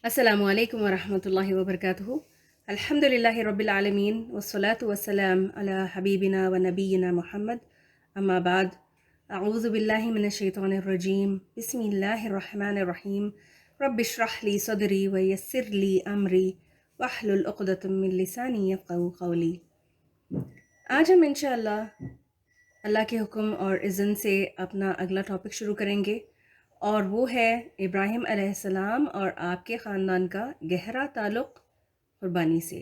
السلام علیکم ورحمۃ اللہ وبرکاتہ۔ الحمد للہ رب العالمین والصلاة والسلام علی حبیبنا و نبینا محمد، اما بعد، اعوذ باللہ من الشیطان الرجیم، بسم اللہ الرحمن الرحیم، رب اشرح لی صدری ویسر لی امری واحلل عقدۃ من لسانی یفقہوا قولی۔ آج ہم انشاءاللہ اللہ کے حکم اور اذن سے اپنا اگلا ٹاپک شروع کریں گے، اور وہ ہے ابراہیم علیہ السلام اور آپ کے خاندان کا گہرا تعلق قربانی سے۔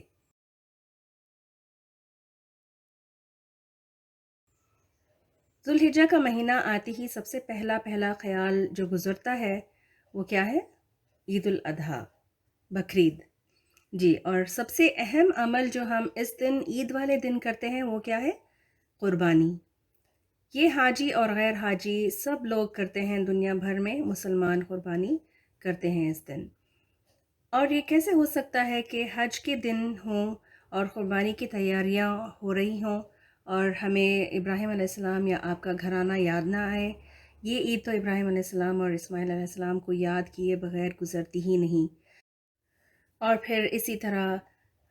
ذوالحجہ کا مہینہ آتے ہی سب سے پہلا خیال جو گزرتا ہے وہ کیا ہے؟ عید الاضحیٰ، بقرعید۔ جی، اور سب سے اہم عمل جو ہم اس دن، عید والے دن کرتے ہیں، وہ کیا ہے؟ قربانی۔ یہ حاجی اور غیر حاجی سب لوگ کرتے ہیں، دنیا بھر میں مسلمان قربانی کرتے ہیں اس دن۔ اور یہ کیسے ہو سکتا ہے کہ حج کے دن ہوں اور قربانی کی تیاریاں ہو رہی ہوں اور ہمیں ابراہیم علیہ السلام یا آپ کا گھرانہ یاد نہ آئے؟ یہ عید تو ابراہیم علیہ السلام اور اسماعیل علیہ السلام کو یاد کیے بغیر گزرتی ہی نہیں۔ اور پھر اسی طرح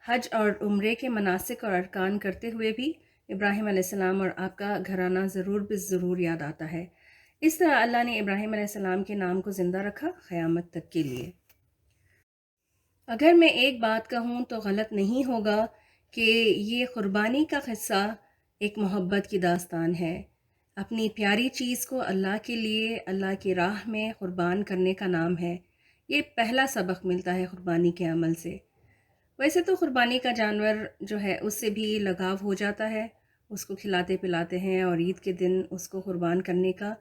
حج اور عمرے کے مناسک اور ارکان کرتے ہوئے بھی ابراہیم علیہ السلام اور آپ کا گھرانہ ضرور ضرور یاد آتا ہے۔ اس طرح اللہ نے ابراہیم علیہ السلام کے نام کو زندہ رکھا قیامت تک کے لیے۔ اگر میں ایک بات کہوں تو غلط نہیں ہوگا کہ یہ قربانی کا قصہ ایک محبت کی داستان ہے۔ اپنی پیاری چیز کو اللہ کے لیے، اللہ کی راہ میں قربان کرنے کا نام ہے۔ یہ پہلا سبق ملتا ہے قربانی کے عمل سے۔ ویسے تو قربانی کا جانور جو ہے اس سے بھی لگاؤ ہو جاتا ہے، اس کو کھلاتے پلاتے ہیں، اور عید کے دن اس کو قربان کرنے کا،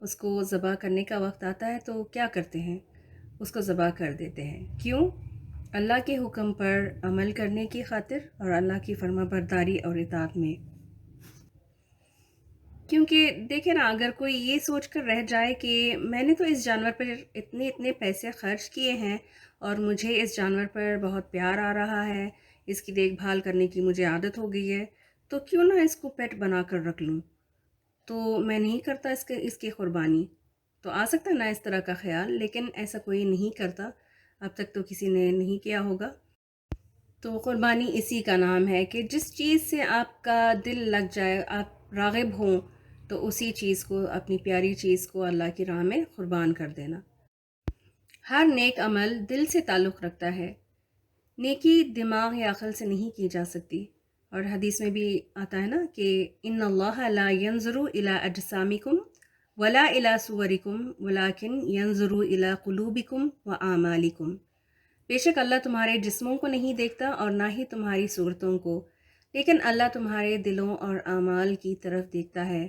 اس کو ذبح کرنے کا وقت آتا ہے تو کیا کرتے ہیں؟ اس کو ذبح کر دیتے ہیں۔ کیوں؟ اللہ کے حکم پر عمل کرنے کی خاطر اور اللہ کی فرما برداری اور اطاعت میں۔ کیونکہ دیکھیں نا، اگر کوئی یہ سوچ کر رہ جائے کہ میں نے تو اس جانور پر اتنے پیسے خرچ کیے ہیں اور مجھے اس جانور پر بہت پیار آ رہا ہے، اس کی دیکھ بھال کرنے کی مجھے عادت ہو گئی ہے، تو کیوں نہ اس کو پیٹ بنا کر رکھ لوں، تو میں نہیں کرتا اس کی قربانی۔ تو آ سکتا ہے نا اس طرح کا خیال، لیکن ایسا کوئی نہیں کرتا، اب تک تو کسی نے نہیں کیا ہوگا۔ تو قربانی اسی کا نام ہے کہ جس چیز سے آپ کا دل لگ جائے، آپ راغب ہوں، تو اسی چیز کو، اپنی پیاری چیز کو اللہ کی راہ میں قربان کر دینا۔ ہر نیک عمل دل سے تعلق رکھتا ہے۔ نیکی دماغ یا عقل سے نہیں کی جا سکتی، اور حدیث میں بھی آتا ہے نا کہ ان اللہ لا ينظر الى اجسامکم ولا الى صورکم ولکن ينظر الى قلوبکم واعمالکم۔ بے شک اللہ تمہارے جسموں کو نہیں دیکھتا اور نہ ہی تمہاری صورتوں کو، لیکن اللہ تمہارے دلوں اور اعمال کی طرف دیکھتا ہے۔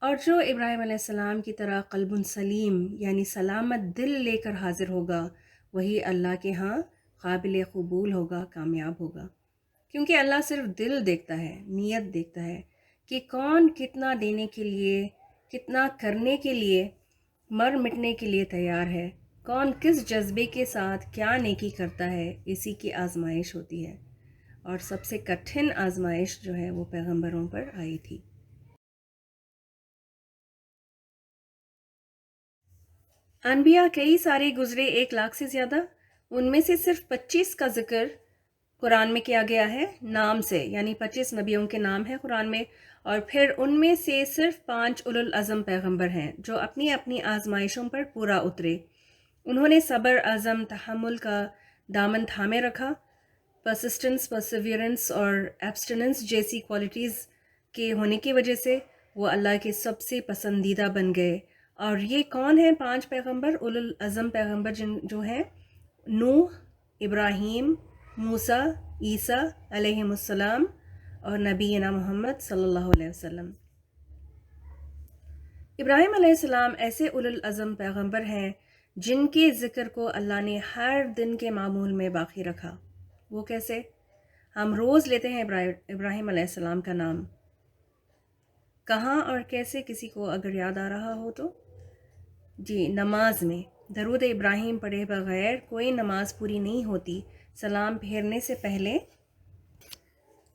اور جو ابراہیم علیہ السلام کی طرح قلب سلیم یعنی سلامت دل لے کر حاضر ہوگا، وہی اللہ کے ہاں قابل قبول ہوگا، کامیاب ہوگا۔ کیونکہ اللہ صرف دل دیکھتا ہے، نیت دیکھتا ہے کہ کون کتنا دینے کے لیے، کتنا کرنے کے لیے، مر مٹنے کے لیے تیار ہے، کون کس جذبے کے ساتھ کیا نیکی کرتا ہے۔ اسی کی آزمائش ہوتی ہے، اور سب سے کٹھن آزمائش جو ہے وہ پیغمبروں پر آئی تھی۔ انبیاء کئی سارے گزرے، 1,00,000 سے زیادہ، ان میں سے صرف 25 کا ذکر قرآن میں کیا گیا ہے نام سے، یعنی 25 نبیوں کے نام ہیں قرآن میں، اور پھر ان میں سے صرف 5 اولو العزم پیغمبر ہیں جو اپنی اپنی آزمائشوں پر پورا اترے۔ انہوں نے صبر، عزم، تحمل کا دامن تھامے رکھا۔ پرسسٹنس، پرسیورنس اور ایبسٹیننس جیسی کوالٹیز کے ہونے کی وجہ سے وہ اللہ کے سب سے پسندیدہ بن گئے۔ اور یہ کون ہیں 5 پیغمبر، اولو العزم پیغمبر جو ہیں؟ نوح، ابراہیم، موسیٰ، عیسیٰ علیہم السلام، اور نبینا محمد صلی اللہ علیہ وسلم۔ ابراہیم علیہ السلام ایسے اولو العزم پیغمبر ہیں جن کے ذکر کو اللہ نے ہر دن کے معمول میں باقی رکھا۔ وہ کیسے؟ ہم روز لیتے ہیں ابراہیم علیہ السلام کا نام۔ کہاں اور کیسے؟ کسی کو اگر یاد آ رہا ہو تو؟ جی، نماز میں درود ابراہیم پڑھے بغیر کوئی نماز پوری نہیں ہوتی۔ سلام پھیرنے سے پہلے،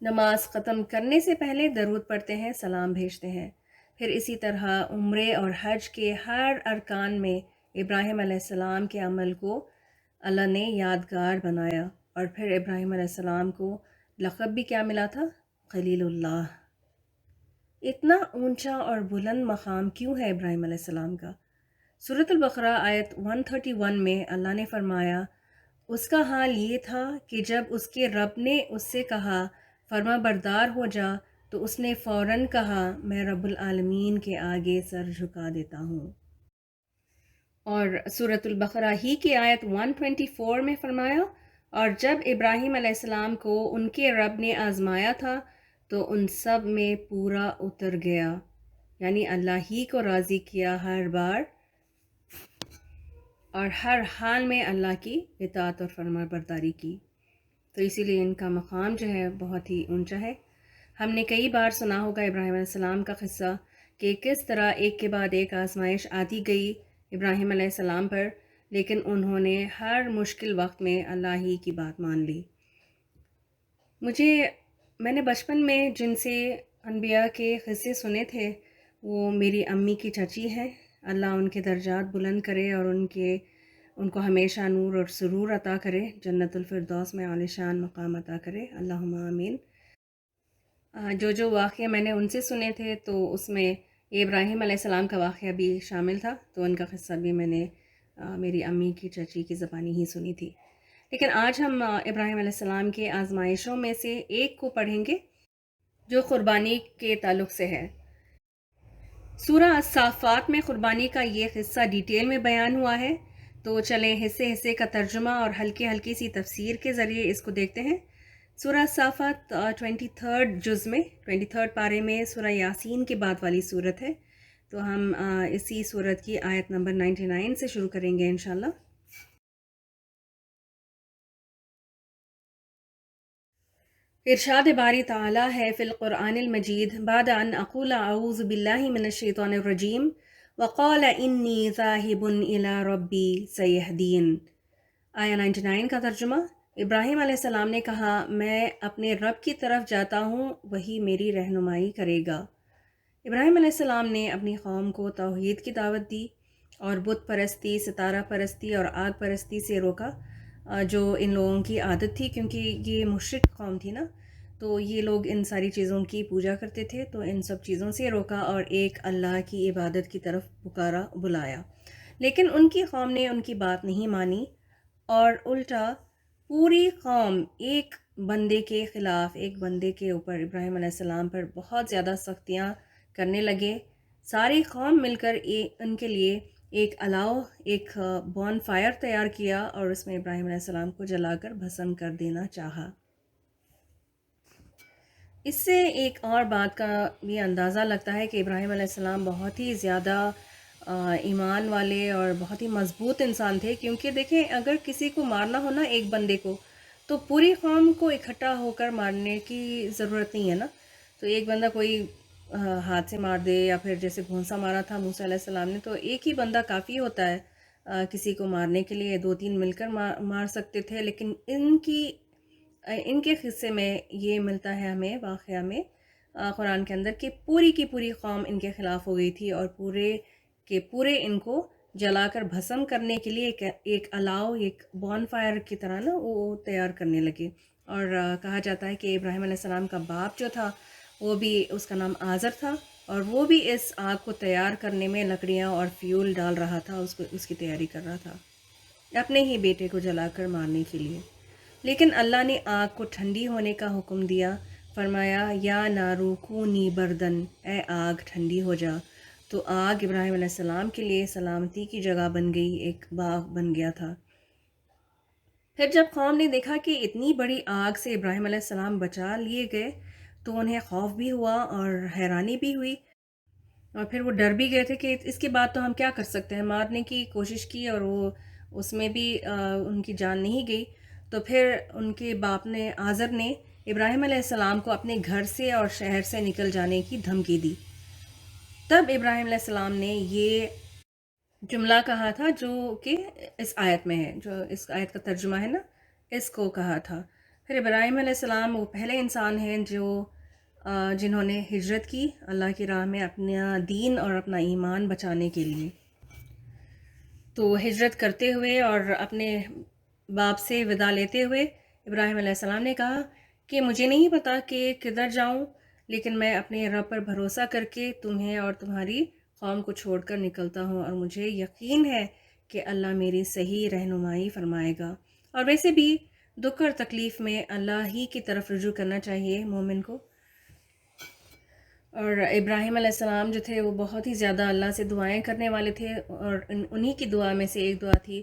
نماز ختم کرنے سے پہلے درود پڑھتے ہیں، سلام بھیجتے ہیں۔ پھر اسی طرح عمرے اور حج کے ہر ارکان میں ابراہیم علیہ السلام کے عمل کو اللہ نے یادگار بنایا، اور پھر ابراہیم علیہ السلام کو لقب بھی کیا ملا تھا؟ خلیل اللہ۔ اتنا اونچا اور بلند مقام کیوں ہے ابراہیم علیہ السلام کا؟ سورۃ البقرہ آیت 131 میں اللہ نے فرمایا، اس کا حال یہ تھا کہ جب اس کے رب نے اس سے کہا فرما بردار ہو جا، تو اس نے فوراً کہا میں رب العالمین کے آگے سر جھکا دیتا ہوں۔ اور سورۃ البقرہ ہی کی آیت 124 میں فرمایا، اور جب ابراہیم علیہ السلام کو ان کے رب نے آزمایا تھا تو ان سب میں پورا اتر گیا، یعنی اللہ ہی کو راضی کیا ہر بار، اور ہر حال میں اللہ کی اطاعت اور فرما برداری کی، تو اسی لیے ان کا مقام جو ہے بہت ہی اونچا ہے۔ ہم نے کئی بار سنا ہوگا ابراہیم علیہ السلام کا قصہ کہ کس طرح ایک کے بعد ایک آزمائش آتی گئی ابراہیم علیہ السلام پر، لیکن انہوں نے ہر مشکل وقت میں اللہ ہی کی بات مان لی۔ میں نے بچپن میں جن سے انبیاء کے قصے سنے تھے وہ میری امی کی چچی ہیں، اللہ ان کے درجات بلند کرے اور ان کو ہمیشہ نور اور سرور عطا کرے، جنت الفردوس میں عالی شان مقام عطا کرے، اللہم آمین۔ جو واقعہ میں نے ان سے سنے تھے تو اس میں یہ ابراہیم علیہ السلام کا واقعہ بھی شامل تھا، تو ان کا قصہ بھی میں نے میری امی کی چچی کی زبانی ہی سنی تھی۔ لیکن آج ہم ابراہیم علیہ السلام کے آزمائشوں میں سے ایک کو پڑھیں گے جو قربانی کے تعلق سے ہے۔ سورہ الصافات میں قربانی کا یہ قصہ ڈیٹیل میں بیان ہوا ہے، تو چلیں حصے حصے کا ترجمہ اور ہلکی ہلکی سی تفسیر کے ذریعے اس کو دیکھتے ہیں۔ سورہ الصافات 23 جز میں 23 پارے میں سورہ یاسین کے بعد والی صورت ہے، تو ہم اسی صورت کی آیت نمبر 99 سے شروع کریں گے انشاءاللہ۔ ارشاد باری تعالیٰ ہے فی القرآن المجید، بعد ان اقول اعوذ باللہ من الشیطان الرجیم وقال انی ذاہب الی ربی سیہدین۔ آیا 99 کا ترجمہ، ابراہیم علیہ السلام نے کہا میں اپنے رب کی طرف جاتا ہوں، وہی میری رہنمائی کرے گا۔ ابراہیم علیہ السلام نے اپنی قوم کو توحید کی دعوت دی اور بت پرستی، ستارہ پرستی اور آگ پرستی سے روکا، جو ان لوگوں کی عادت تھی، کیونکہ یہ مشرک قوم تھی نا، تو یہ لوگ ان ساری چیزوں کی پوجا کرتے تھے، تو ان سب چیزوں سے روکا اور ایک اللہ کی عبادت کی طرف بلایا۔ لیکن ان کی قوم نے ان کی بات نہیں مانی، اور الٹا پوری قوم ایک بندے کے خلاف، ایک بندے کے اوپر، ابراہیم علیہ السلام پر بہت زیادہ سختیاں کرنے لگے۔ ساری قوم مل کر ان کے لیے ایک الاؤ، ایک بون فائر تیار کیا اور اس میں ابراہیم علیہ السلام کو جلا کر بھسم کر دینا چاہا۔ اس سے ایک اور بات کا بھی اندازہ لگتا ہے کہ ابراہیم علیہ السلام بہت ہی زیادہ ایمان والے اور بہت ہی مضبوط انسان تھے، کیونکہ دیکھیں اگر کسی کو مارنا ہو نا ایک بندے کو، تو پوری قوم کو اکٹھا ہو کر مارنے کی ضرورت نہیں ہے نا، تو ایک بندہ کوئی ہاتھ سے مار دے، یا پھر جیسے گھونسا مارا تھا موسیٰ علیہ السلام نے، تو ایک ہی بندہ کافی ہوتا ہے کسی کو مارنے کے لیے، 2-3 مل کر مار سکتے تھے، لیکن ان کے قصے میں یہ ملتا ہے ہمیں واقعہ میں قرآن کے اندر کہ پوری کی پوری قوم ان کے خلاف ہو گئی تھی، اور پورے کے پورے ان کو جلا کر بھسم کرنے کے لیے ایک الاؤ، ایک بون فائر کی طرح نا وہ تیار کرنے لگے۔ اور کہا جاتا ہے کہ ابراہیم علیہ السلام کا باپ جو تھا وہ بھی، اس کا نام آزر تھا، اور وہ بھی اس آگ کو تیار کرنے میں لکڑیاں اور فیول ڈال رہا تھا، اس کی تیاری کر رہا تھا اپنے ہی بیٹے کو جلا کر مارنے کے لیے۔ لیکن اللہ نے آگ کو ٹھنڈی ہونے کا حکم دیا، فرمایا یا نارو کونی بردن، اے آگ ٹھنڈی ہو جا، تو آگ ابراہیم علیہ السلام کے لیے سلامتی کی جگہ بن گئی، ایک باغ بن گیا تھا۔ پھر جب قوم نے دیکھا کہ اتنی بڑی آگ سے ابراہیم علیہ السلام بچا لیے گئے تو انہیں خوف بھی ہوا اور حیرانی بھی ہوئی، اور پھر وہ ڈر بھی گئے تھے کہ اس کے بعد تو ہم کیا کر سکتے ہیں، مارنے کی کوشش کی اور وہ اس میں بھی ان کی جان نہیں گئی۔ تو پھر ان کے باپ نے، آزر نے، ابراہیم علیہ السلام کو اپنے گھر سے اور شہر سے نکل جانے کی دھمکی دی۔ تب ابراہیم علیہ السلام نے یہ جملہ کہا تھا جو کہ اس آیت میں ہے، جو اس آیت کا ترجمہ ہے نا، اس کو کہا تھا۔ پھر ابراہیم علیہ السلام وہ پہلے انسان ہیں جنہوں نے ہجرت کی اللہ کی راہ میں اپنا دین اور اپنا ایمان بچانے کے لیے، تو ہجرت کرتے ہوئے اور اپنے باپ سے ودا لیتے ہوئے ابراہیم علیہ السلام نے کہا کہ مجھے نہیں پتا کہ کدھر جاؤں، لیکن میں اپنے رب پر بھروسہ کر کے تمہیں اور تمہاری قوم کو چھوڑ کر نکلتا ہوں، اور مجھے یقین ہے کہ اللہ میری صحیح رہنمائی فرمائے گا۔ اور ویسے بھی دکھ اور تکلیف میں اللہ ہی کی طرف رجوع کرنا چاہیے مومن کو۔ اور ابراہیم علیہ السلام جو تھے وہ بہت ہی زیادہ اللہ سے دعائیں کرنے والے تھے، اور انہی کی دعا میں سے ایک دعا تھی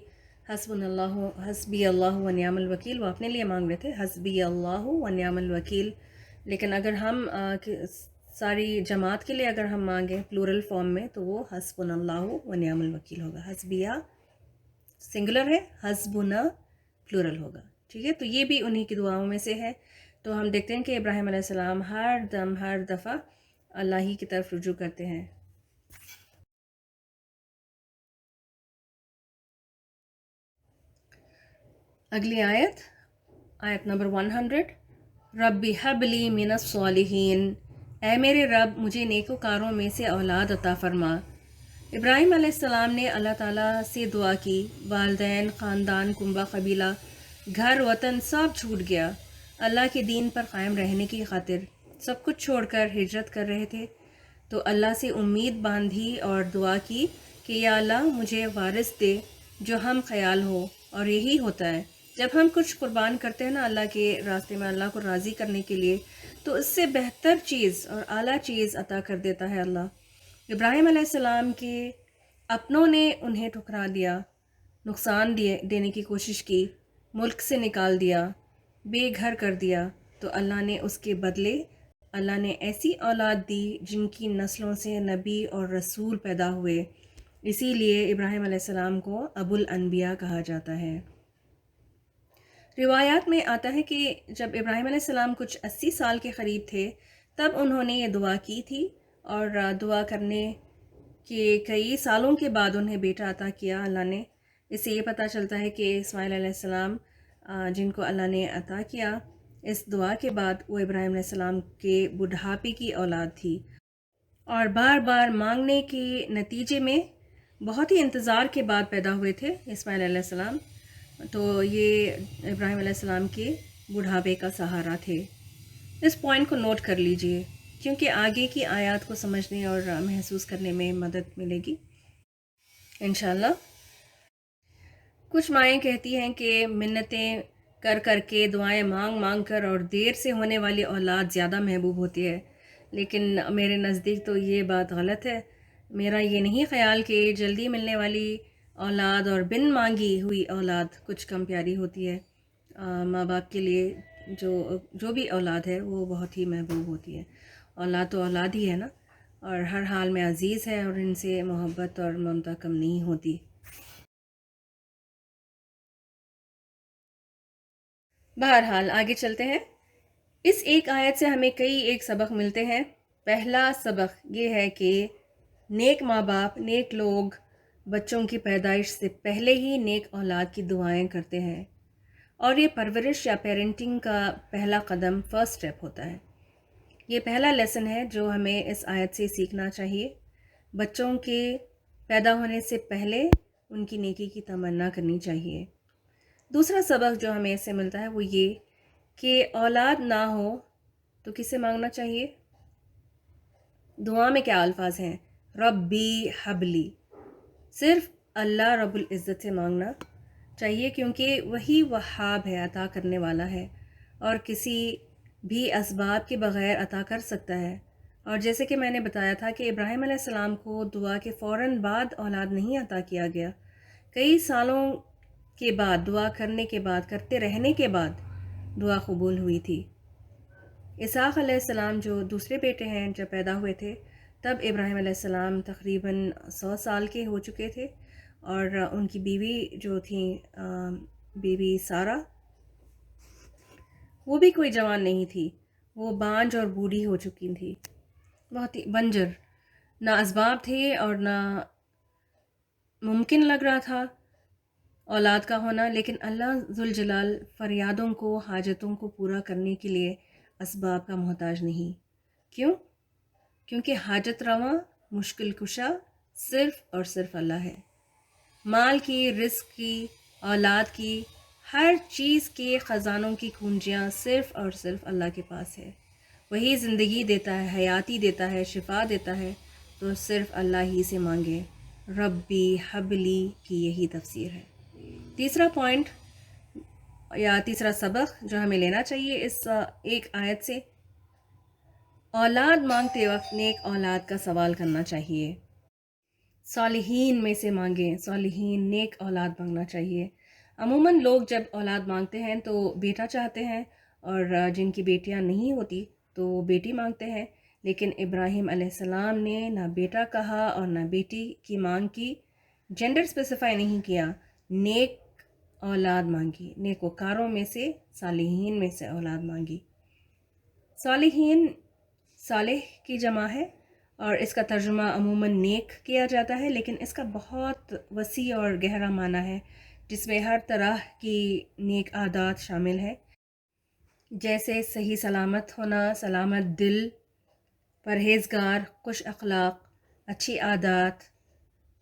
حسبی اللہ و نعم الوکیل۔ وہ اپنے لیے مانگ رہے تھے حسبی اللہ و نعم الوکیل، لیکن اگر ہم ساری جماعت کے لیے اگر ہم مانگیں پلورل فارم میں تو وہ حسبنا اللہ و نعم الوکیل ہوگا۔ حسبیہ سنگولر ہے، حسبنا پلورل ہوگا، ٹھیک ہے۔ تو یہ بھی انہی کی دعاؤں میں سے ہے۔ تو ہم دیکھتے ہیں کہ ابراہیم علیہ السلام ہر دفعہ اللہ ہی کی طرف رجوع کرتے ہیں۔ اگلی آیت نمبر 100، رب حب لی من الصالحین، اے میرے رب مجھے نیکوکاروں میں سے اولاد عطا فرما۔ ابراہیم علیہ السلام نے اللہ تعالیٰ سے دعا کی، والدین، خاندان، کنبہ، قبیلہ، گھر، وطن سب چھوٹ گیا، اللہ کے دین پر قائم رہنے کی خاطر سب کچھ چھوڑ کر ہجرت کر رہے تھے۔ تو اللہ سے امید باندھی اور دعا کی کہ یا اللہ مجھے وارث دے جو ہم خیال ہو، اور یہی ہوتا ہے جب ہم کچھ قربان کرتے ہیں نا اللہ کے راستے میں، اللہ کو راضی کرنے کے لیے، تو اس سے بہتر چیز اور اعلیٰ چیز عطا کر دیتا ہے اللہ۔ ابراہیم علیہ السلام کے اپنوں نے انہیں ٹھکرا دیا، نقصان دینے کی کوشش کی، ملک سے نکال دیا، بے گھر کر دیا، تو اللہ نے اس کے بدلے اللہ نے ایسی اولاد دی جن کی نسلوں سے نبی اور رسول پیدا ہوئے۔ اسی لیے ابراہیم علیہ السلام کو ابو الانبیاء کہا جاتا ہے۔ روایات میں آتا ہے کہ جب ابراہیم علیہ السلام کچھ 80 سال کے قریب تھے تب انہوں نے یہ دعا کی تھی، اور دعا کرنے کے کئی سالوں کے بعد انہیں بیٹا عطا کیا اللہ نے۔ اس سے یہ پتہ چلتا ہے کہ اسماعیل علیہ السلام جن کو اللہ نے عطا کیا، اس دعا کے بعد وہ ابراہیم علیہ السلام کے بڑھاپے کی اولاد تھی، اور بار بار مانگنے کے نتیجے میں بہت ہی انتظار کے بعد پیدا ہوئے تھے اسماعیل علیہ السلام۔ تو یہ ابراہیم علیہ السلام کے بڑھاپے کا سہارا تھے۔ اس پوائنٹ کو نوٹ کر لیجئے کیونکہ آگے کی آیات کو سمجھنے اور محسوس کرنے میں مدد ملے گی انشاءاللہ۔ کچھ مائیں کہتی ہیں کہ منتیں کر کر کے، دعائیں مانگ مانگ کر اور دیر سے ہونے والی اولاد زیادہ محبوب ہوتی ہے، لیکن میرے نزدیک تو یہ بات غلط ہے۔ میرا یہ نہیں خیال کہ جلدی ملنے والی اولاد اور بن مانگی ہوئی اولاد کچھ کم پیاری ہوتی ہے۔ ماں باپ کے لیے جو بھی اولاد ہے وہ بہت ہی محبوب ہوتی ہے۔ اولاد تو اولاد ہی ہے نا، اور ہر حال میں عزیز ہے، اور ان سے محبت اور ممتا کم نہیں ہوتی۔ بہرحال آگے چلتے ہیں۔ اس ایک آیت سے ہمیں ایک سبق ملتے ہیں۔ پہلا سبق یہ ہے کہ نیک ماں باپ، نیک لوگ بچوں کی پیدائش سے پہلے ہی نیک اولاد کی دعائیں کرتے ہیں، اور یہ پرورش یا پیرنٹنگ کا پہلا قدم، فرسٹ سٹیپ ہوتا ہے۔ یہ پہلا لیسن ہے جو ہمیں اس آیت سے سیکھنا چاہیے۔ بچوں کے پیدا ہونے سے پہلے ان کی نیکی کی تمنا کرنی چاہیے۔ دوسرا سبق جو ہمیں اس سے ملتا ہے وہ یہ کہ اولاد نہ ہو تو کسے مانگنا چاہیے؟ دعا میں کیا الفاظ ہیں؟ ربی حبلی، صرف اللہ رب العزت سے مانگنا چاہیے، کیونکہ وہی وہاب ہے، عطا کرنے والا ہے، اور کسی بھی اسباب کے بغیر عطا کر سکتا ہے۔ اور جیسے کہ میں نے بتایا تھا کہ ابراہیم علیہ السلام کو دعا کے فوراً بعد اولاد نہیں عطا کیا گیا، کئی سالوں کے بعد، دعا کرنے کے بعد، کرتے رہنے کے بعد دعا قبول ہوئی تھی۔ اسحاق علیہ السلام جو دوسرے بیٹے ہیں جب پیدا ہوئے تھے تب ابراہیم علیہ السلام تقریباً 100 سال کے ہو چکے تھے، اور ان کی بیوی جو تھیں بی بی سارہ، وہ بھی کوئی جوان نہیں تھی، وہ بانجھ اور بوڑھی ہو چکی تھی، بہت ہی بنجر، نہ اسباب تھے اور نہ ممکن لگ رہا تھا اولاد کا ہونا، لیکن اللہ ذوالجلال فریادوں کو، حاجتوں کو پورا کرنے کے لیے اسباب کا محتاج نہیں۔ کیوں؟ کیونکہ حاجت رواں، مشکل کشا صرف اور صرف اللہ ہے۔ مال کی، رزق کی، اولاد کی، ہر چیز کے خزانوں کی کنجیاں صرف اور صرف اللہ کے پاس ہے. وہی زندگی دیتا ہے، حیاتی دیتا ہے، شفا دیتا ہے. تو صرف اللہ ہی سے مانگے. ربی حبلی کی یہی تفسیر ہے. تیسرا پوائنٹ یا تیسرا سبق جو ہمیں لینا چاہیے اس ایک آیت سے، اولاد مانگتے وقت نیک اولاد کا سوال کرنا چاہیے. صالحین میں سے مانگیں، صالحین نیک اولاد مانگنا چاہیے. عموماً لوگ جب اولاد مانگتے ہیں تو بیٹا چاہتے ہیں، اور جن کی بیٹیاں نہیں ہوتی تو وہ بیٹی مانگتے ہیں. لیکن ابراہیم علیہ السلام نے نہ بیٹا کہا اور نہ بیٹی کی مانگ کی، جینڈر اسپیسیفائی نہیں کیا، نیک اولاد مانگی، نیک وکاروں میں سے، صالحین میں سے اولاد مانگی. صالحین صالح کی جمع ہے، اور اس کا ترجمہ عموماً نیک کیا جاتا ہے، لیکن اس کا بہت وسیع اور گہرا معنی ہے جس میں ہر طرح کی نیک عادات شامل ہے، جیسے صحیح سلامت ہونا، سلامت دل، پرہیزگار، خوش اخلاق، اچھی عادات،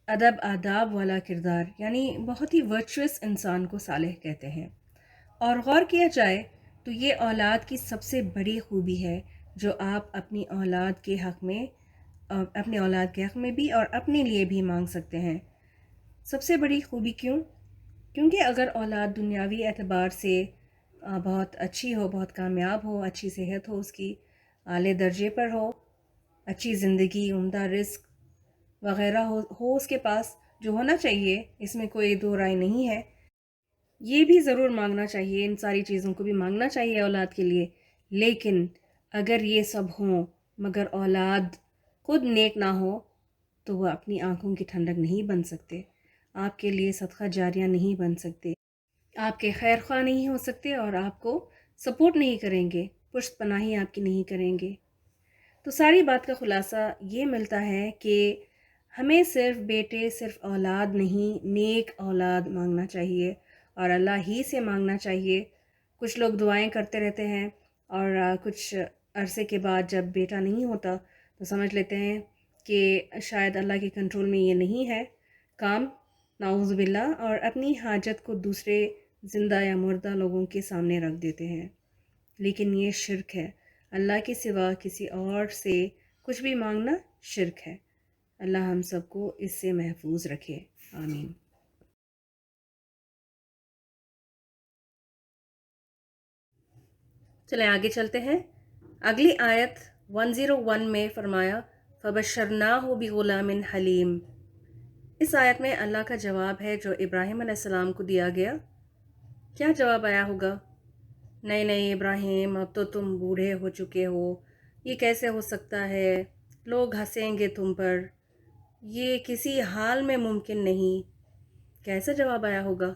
ادب آداب والا کردار، یعنی بہت ہی ورچوئس انسان کو صالح کہتے ہیں. اور غور کیا جائے تو یہ اولاد کی سب سے بڑی خوبی ہے جو آپ اپنی اولاد کے حق میں بھی اور اپنے لیے بھی مانگ سکتے ہیں. سب سے بڑی خوبی کیوں؟ کیونکہ اگر اولاد دنیاوی اعتبار سے بہت اچھی ہو، بہت کامیاب ہو، اچھی صحت ہو، اس کی اعلی درجے پر ہو، اچھی زندگی، عمدہ رزق وغیرہ ہو اس کے پاس، جو ہونا چاہیے، اس میں کوئی دو رائے نہیں ہے، یہ بھی ضرور مانگنا چاہیے، ان ساری چیزوں کو بھی مانگنا چاہیے اولاد کے لیے. لیکن اگر یہ سب ہوں مگر اولاد خود نیک نہ ہو تو وہ اپنی آنکھوں کی ٹھنڈک نہیں بن سکتے، آپ کے لیے صدقہ جاریہ نہیں بن سکتے، آپ کے خیر خواہ نہیں ہو سکتے، اور آپ کو سپورٹ نہیں کریں گے، پشت پناہی آپ کی نہیں کریں گے. تو ساری بات کا خلاصہ یہ ملتا ہے کہ ہمیں صرف بیٹے، صرف اولاد نہیں، نیک اولاد مانگنا چاہیے اور اللہ ہی سے مانگنا چاہیے. کچھ لوگ دعائیں کرتے رہتے ہیں اور کچھ عرصے کے بعد جب بیٹا نہیں ہوتا تو سمجھ لیتے ہیں کہ شاید اللہ کے کنٹرول میں یہ نہیں ہے کام، نعوذ باللہ، اور اپنی حاجت کو دوسرے زندہ یا مردہ لوگوں کے سامنے رکھ دیتے ہیں. لیکن یہ شرک ہے. اللہ کے سوا کسی اور سے کچھ بھی مانگنا شرک ہے. اللہ ہم سب کو اس سے محفوظ رکھے، آمین. چلیں آگے چلتے ہیں. اگلی آیت 101 میں فرمایا فَبَشَّرْنَاهُ بِغُلَامٍ حَلِيمٍ. اس آیت میں اللہ کا جواب ہے جو ابراہیم علیہ السلام کو دیا گیا. کیا جواب آیا ہوگا؟ نہیں نہیں ابراہیم، اب تو تم بوڑھے ہو چکے ہو، یہ کیسے ہو سکتا ہے، لوگ ہنسیں گے تم پر، یہ کسی حال میں ممکن نہیں. کیسا جواب آیا ہوگا؟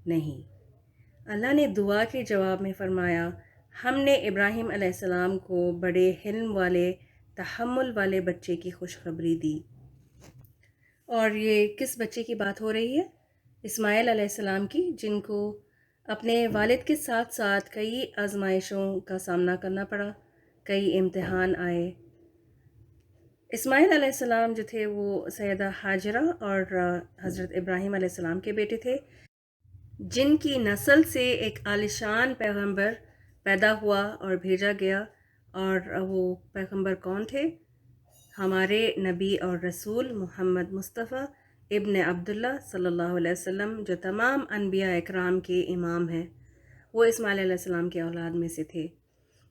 نہیں، اللہ نے دعا کے جواب میں فرمایا ہم نے ابراہیم علیہ السلام کو بڑے حلم والے، تحمل والے بچے کی خوشخبری دی. اور یہ کس بچے کی بات ہو رہی ہے؟ اسماعیل علیہ السلام کی، جن کو اپنے والد کے ساتھ ساتھ کئی آزمائشوں کا سامنا کرنا پڑا، کئی امتحان آئے. اسماعیل علیہ السلام جو تھے وہ سیدہ حاجرہ اور حضرت ابراہیم علیہ السلام کے بیٹے تھے، جن کی نسل سے ایک عالیشان پیغمبر پیدا ہوا اور بھیجا گیا. اور وہ پیغمبر کون تھے؟ ہمارے نبی اور رسول محمد مصطفیٰ ابن عبداللہ صلی اللہ علیہ وسلم، جو تمام انبیاء اکرام کے امام ہیں. وہ اسماعیل علیہ السلام کے اولاد میں سے تھے.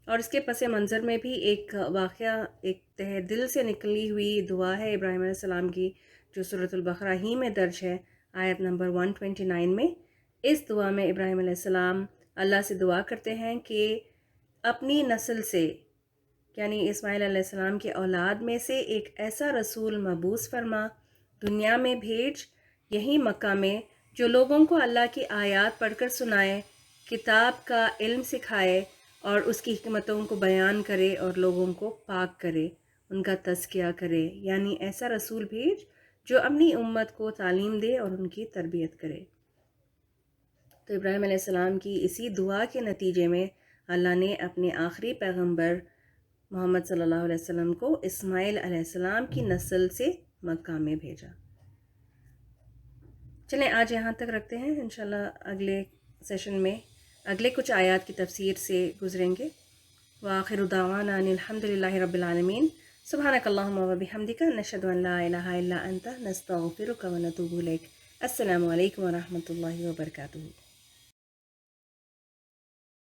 اور اس کے پس منظر میں بھی ایک واقعہ، ایک تہ دل سے نکلی ہوئی دعا ہے ابراہیم علیہ السلام کی، جو سورۃ البقرہ ہی میں درج ہے، آیت نمبر 129 میں. اس دعا میں ابراہیم علیہ السلام اللہ سے دعا کرتے ہیں کہ اپنی نسل سے، یعنی اسماعیل علیہ السلام کے اولاد میں سے ایک ایسا رسول مبعوث فرما، دنیا میں بھیج، یہی مکہ میں، جو لوگوں کو اللہ کی آیات پڑھ کر سنائے، کتاب کا علم سکھائے اور اس کی حکمتوں کو بیان کرے اور لوگوں کو پاک کرے، ان کا تزکیہ کرے. یعنی ایسا رسول بھیج جو اپنی امت کو تعلیم دے اور ان کی تربیت کرے. تو ابراہیم علیہ السلام کی اسی دعا کے نتیجے میں اللہ نے اپنے آخری پیغمبر محمد صلی اللہ علیہ وسلم کو اسماعیل علیہ السلام کی نسل سے مکہ میں بھیجا. چلیں آج یہاں تک رکھتے ہیں، انشاءاللہ اگلے سیشن میں اگلے کچھ آیات کی تفسیر سے گزریں گے۔ وآخر دعوانا ان الحمد للہ رب العالمین۔ سبحانک اللہم و بحمدک، نشہد ان لا الہ الا انت، نستغفرک و نتوب الیک۔ السلام علیکم ورحمۃ اللہ وبرکاتہ۔